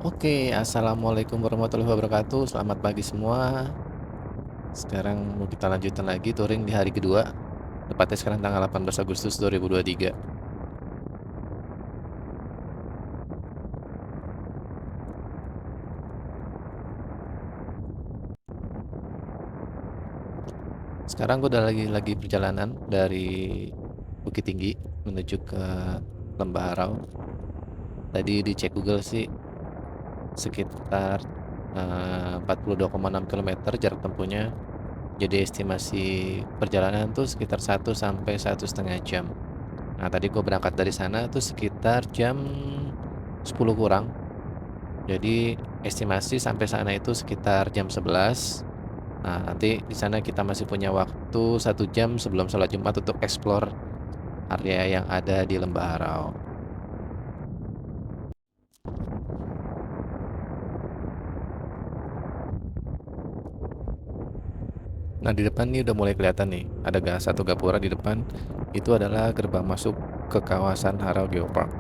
Oke, assalamualaikum warahmatullahi wabarakatuh. Selamat pagi semua. Sekarang mau kita lanjutkan lagi touring di hari kedua. Tepatnya sekarang tanggal 18 Agustus 2023. Sekarang gue udah lagi perjalanan dari Bukit Tinggi menuju ke Lembah Harau. Tadi dicek Google sih sekitar 42,6 km jarak tempuhnya. Jadi estimasi perjalanan tuh sekitar 1 sampai 1,5 jam. Nah, tadi gue berangkat dari sana tuh sekitar jam 10 kurang. Jadi estimasi sampai sana itu sekitar jam 11. Nah, nanti di sana kita masih punya waktu 1 jam sebelum sholat Jumat untuk explore area yang ada di Lembah Harau. Nah, di depan nih udah mulai kelihatan nih, ada satu gapura di depan. Itu adalah gerbang masuk ke kawasan Harau Geopark.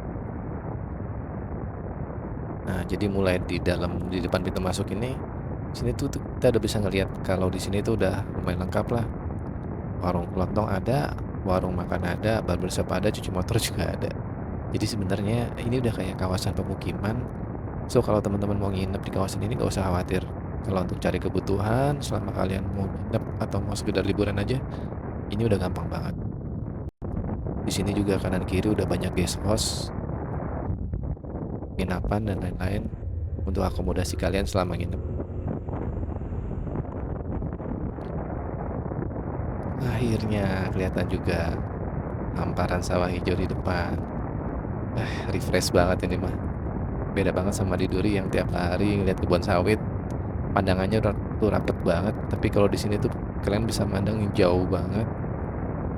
Nah, jadi mulai di depan pintu masuk ini, sini tuh kita udah bisa ngelihat kalau di sini tuh udah lumayan lengkap lah. Warung kelontong ada, warung makan ada, barbershop ada, cuci motor juga ada. Jadi sebenarnya ini udah kayak kawasan pemukiman. So kalau teman-teman mau nginep di kawasan ini nggak usah khawatir. Kalau untuk cari kebutuhan selama kalian mau nginep atau mau sekedar liburan aja, ini udah gampang banget. Di sini juga kanan kiri udah banyak guest house, penginapan dan lain-lain untuk akomodasi kalian selama nginep. Akhirnya kelihatan juga hamparan sawah hijau di depan. Refresh banget ini mah. Beda banget sama di Duri yang tiap hari ngeliat kebun sawit, pandangannya tuh rapet banget. Tapi kalau di sini tuh kalian bisa mandang jauh banget,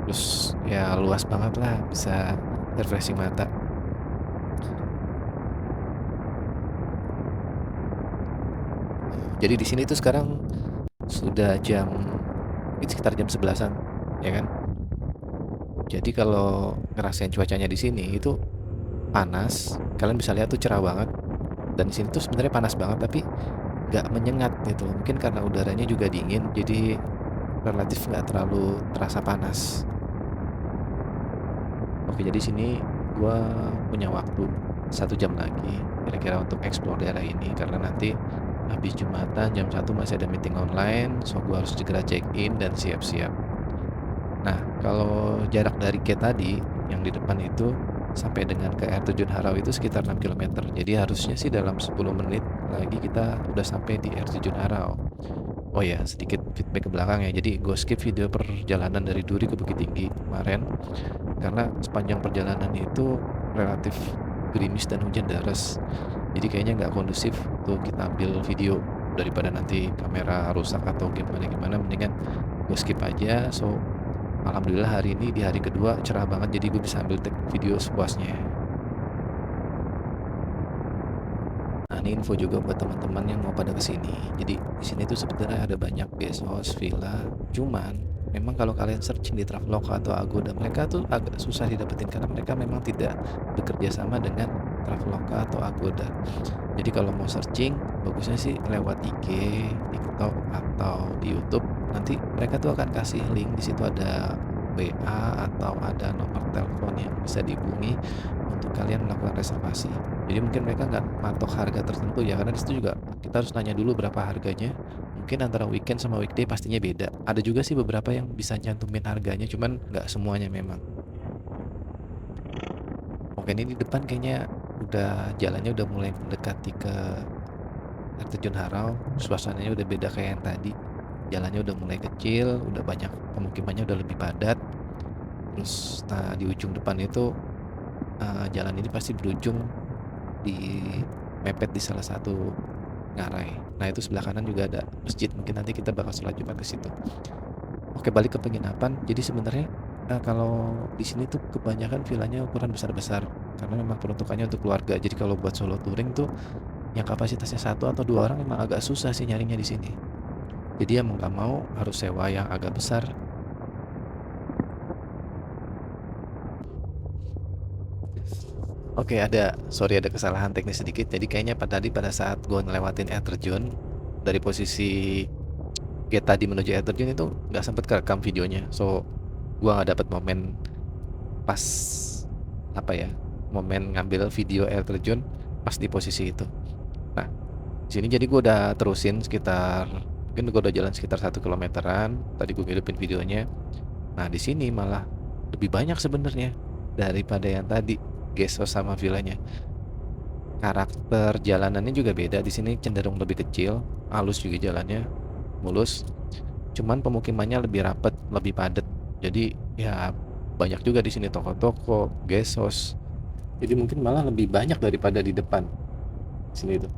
terus ya luas banget lah, bisa refreshing mata. Jadi di sini tuh sekarang sudah sekitar jam 11-an, ya kan? Jadi kalau ngerasain cuacanya di sini itu panas, kalian bisa lihat tuh cerah banget. Dan di sini tuh sebenarnya panas banget tapi nggak menyengat gitu. Mungkin karena udaranya juga dingin, jadi relatif nggak terlalu terasa panas. Oke, jadi sini gua punya waktu 1 jam lagi kira-kira untuk explore daerah ini karena nanti habis Jumatan jam 1 masih ada meeting online, so gua harus segera check in dan siap-siap. Nah, kalau jarak dari gate tadi yang di depan itu sampai dengan ke air terjun Harau itu sekitar 6 kilometer. Jadi harusnya sih dalam 10 menit lagi kita udah sampai di air terjun Harau. Oh ya, sedikit feedback ke belakang ya. Jadi gue skip video perjalanan dari Duri ke Bukit Tinggi kemarin karena sepanjang perjalanan itu relatif gerimis dan hujan deras. Jadi kayaknya nggak kondusif untuk kita ambil video daripada nanti kamera rusak atau gimana-gimana. Mendingan gue skip aja. So alhamdulillah hari ini di hari kedua cerah banget jadi gue bisa ambil take video sepuasnya. Nah, ini info juga buat teman-teman yang mau pada kesini. Jadi di sini tuh sebenarnya ada banyak guest house, villa. Cuman memang kalau kalian searching di Traveloka atau Agoda, mereka tuh agak susah didapetin karena mereka memang tidak bekerja sama dengan Traveloka atau Agoda. Jadi kalau mau searching, bagusnya sih lewat IG, TikTok atau di YouTube. Nanti mereka tuh akan kasih link di situ ada WA atau ada nomor telepon yang bisa dihubungi untuk kalian melakukan reservasi. Jadi mungkin mereka nggak matok harga tertentu ya, karena disitu juga kita harus nanya dulu berapa harganya. Mungkin antara weekend sama weekday pastinya beda. Ada juga sih beberapa yang bisa nyantumin harganya, cuman nggak semuanya memang. Oke, ini di depan kayaknya jalannya udah mulai mendekati ke air terjun Harau. Suasananya udah beda kayak yang tadi. Jalannya udah mulai kecil, udah banyak pemukimannya udah lebih padat. Terus, nah di ujung depan itu jalan ini pasti berujung di mepet di salah satu ngarai. Nah itu sebelah kanan juga ada masjid. Mungkin nanti kita bakal sholat Jumat ke situ. Oke, balik ke penginapan. Jadi sebenarnya kalau di sini tuh kebanyakan villanya ukuran besar-besar karena memang peruntukannya untuk keluarga. Jadi kalau buat solo touring tuh yang kapasitasnya 1 atau 2 orang emang agak susah sih nyarinya di sini. Jadi ya mau nggak mau harus sewa yang agak besar. Oke, sorry ada kesalahan teknis sedikit. Jadi kayaknya tadi pada saat gue ngelewatin air terjun, dari posisi gate tadi menuju air terjun itu nggak sempet kerekam videonya. So, gue nggak dapet momen pas apa ya, momen ngambil video air terjun pas di posisi itu. Nah, di sini jadi gue udah terusin sekitar mungkin gue udah jalan sekitar 1 kilometeran. Tadi gue ngidupin videonya. Nah, di sini malah lebih banyak sebenarnya daripada yang tadi, Gesos sama villanya. Karakter jalanannya juga beda. Di sini cenderung lebih kecil, halus juga jalannya, mulus. Cuman pemukimannya lebih rapet, lebih padat. Jadi ya banyak juga di sini toko-toko, Gesos. Jadi mungkin malah lebih banyak daripada di depan sini itu.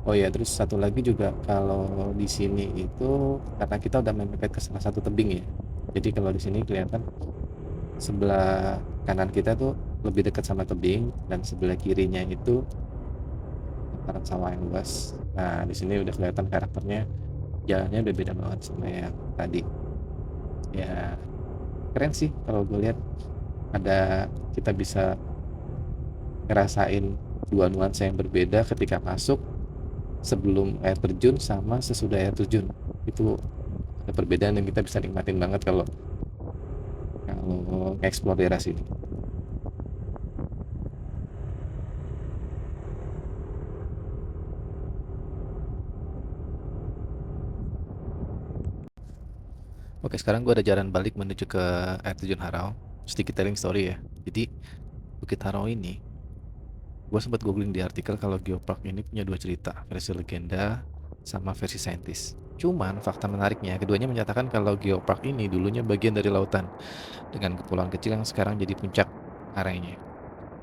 Oh ya, terus satu lagi juga kalau di sini itu karena kita udah mepet ke salah satu tebing ya. Jadi kalau di sini kelihatan sebelah kanan kita tuh lebih dekat sama tebing dan sebelah kirinya itu hamparan sawah yang luas. Nah, di sini udah kelihatan karakternya, jalannya udah beda banget sama yang tadi. Ya, keren sih kalau gue lihat ada kita bisa ngerasain dua nuansa yang berbeda ketika masuk sebelum air terjun sama sesudah air terjun. Itu ada perbedaan yang kita bisa nikmatin banget kalau kalau nge-explore daerah sini. Oke, sekarang gue ada jalan balik menuju ke air terjun Harau. Sedikit telling story ya. Jadi Bukit Harau ini, gue sempat googling di artikel kalau Geopark ini punya dua cerita, versi legenda sama versi saintis. Cuman fakta menariknya, keduanya menyatakan kalau Geopark ini dulunya bagian dari lautan dengan kepulauan kecil yang sekarang jadi puncak areanya.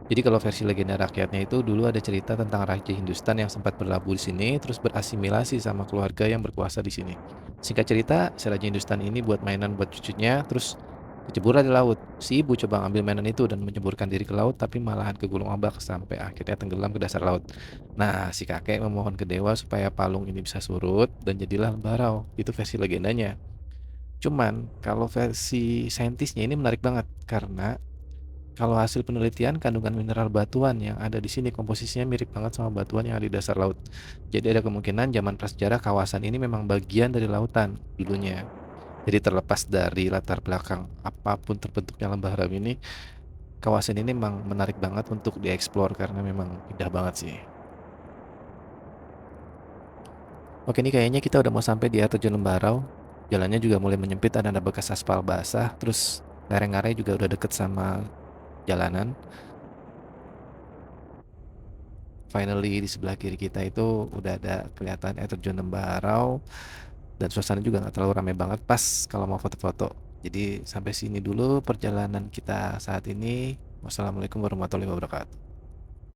Jadi kalau versi legenda rakyatnya itu dulu ada cerita tentang Raja Hindustan yang sempat berlabuh di sini terus berasimilasi sama keluarga yang berkuasa di sini. Singkat cerita, si Raja Hindustan ini buat mainan buat cucunya terus keceburlah di laut. Si ibu coba ngambil mainan itu dan menceburkan diri ke laut tapi malahan kegulung ombak sampai akhirnya tenggelam ke dasar laut. Nah, si kakek memohon ke dewa supaya palung ini bisa surut dan jadilah Lembarau. Itu versi legendanya. Cuman kalau versi saintisnya ini menarik banget karena kalau hasil penelitian, kandungan mineral batuan yang ada di sini komposisinya mirip banget sama batuan yang ada di dasar laut. Jadi ada kemungkinan zaman prasejarah kawasan ini memang bagian dari lautan dulunya. Jadi terlepas dari latar belakang apapun terbentuknya lembah Haram ini, kawasan ini memang menarik banget untuk dieksplor karena memang indah banget sih. Oke, ini kayaknya kita udah mau sampai di air terjun Lembarau. Jalannya juga mulai menyempit, ada bekas aspal basah, terus lereng-lereng juga udah deket sama jalanan. Finally di sebelah kiri kita itu udah ada kelihatan air terjun Lembarau dan suasana juga nggak terlalu ramai banget pas kalau mau foto-foto. Jadi sampai sini dulu perjalanan kita saat ini. Wassalamualaikum warahmatullahi wabarakatuh.